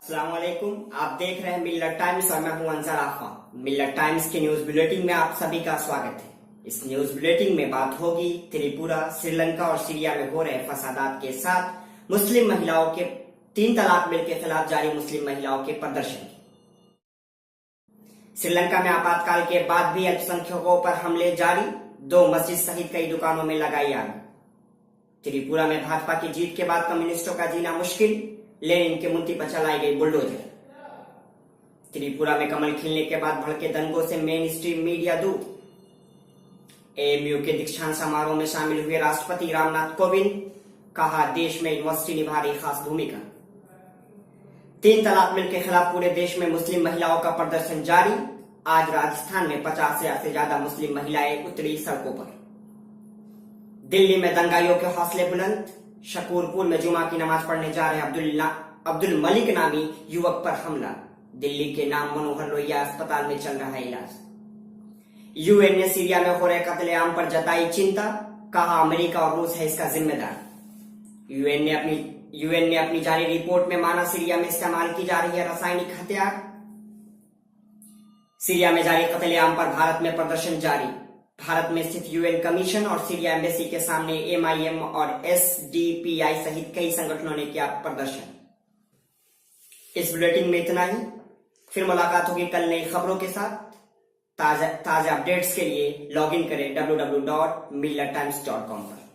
अस्सलाम वालेकुम। आप देख रहे हैं मिल्लत टाइम्स और मैं हूं अंसार आफा। मिल्लत टाइम्स के न्यूज बुलेटिन में आप सभी का स्वागत है। इस न्यूज बुलेटिन में बात होगी त्रिपुरा, श्रीलंका और सीरिया में हो रहे फसादात के साथ मुस्लिम महिलाओं के 3 तलाक बिल के खिलाफ जारी मुस्लिम महिलाओं के प्रदर्शन की। श्रीलंका में आपातकाल के बाद भी अल्पसंख्यकों पर हमले जारी, 2 मस्जिद सहित कई दुकानों में लगाई आग। त्रिपुरा में भाजपा की जीत के बाद कम्युनिस्टों का जीना मुश्किल, लेनिन के मूर्ति पर चलाई गई बुलडोजर। त्रिपुरा में कमल खिलने के बाद भड़के दंगों से मेन स्ट्रीम मीडिया दूर। एएमयू के दीक्षांत समारोह में शामिल हुए राष्ट्रपति रामनाथ कोविंद, कहा देश में यूनिवर्सिटी निभा रही खास भूमिका। 3 तलाक बिल के खिलाफ पूरे देश में मुस्लिम महिलाओं का प्रदर्शन जारी। आज राजस्थान में 50 से ज्यादा मुस्लिम महिलाएं उतरी सड़कों पर। दिल्ली में दंगाइयों के हौसले बुलंद। शकूरपुर में जुमा की नमाज पढ़ने जा रहे अब्दुल मलिक नामी युवक पर हमला। दिल्ली के नाम मनोहर लोहिया अस्पताल में चल रहा है इलाज। यूएन ने सीरिया में हो रहे कत्लेआम पर जताई चिंता, कहा अमेरिका और रूस है इसका जिम्मेदार। यूएन ने अपनी जारी रिपोर्ट में माना सीरिया में इस्तेमाल की जा रही है रासायनिक हथियार। सीरिया में जारी कत्लेआम पर भारत में प्रदर्शन जारी। भारत में स्थित यूएन कमीशन और सीरिया एम्बेसी के सामने एमआईएम और एसडीपीआई सहित कई संगठनों ने किया प्रदर्शन। इस बुलेटिन में इतना ही। फिर मुलाकात होगी कल नई खबरों के साथ। ताजा अपडेट्स के लिए लॉगिन करें www.millattimes.com पर।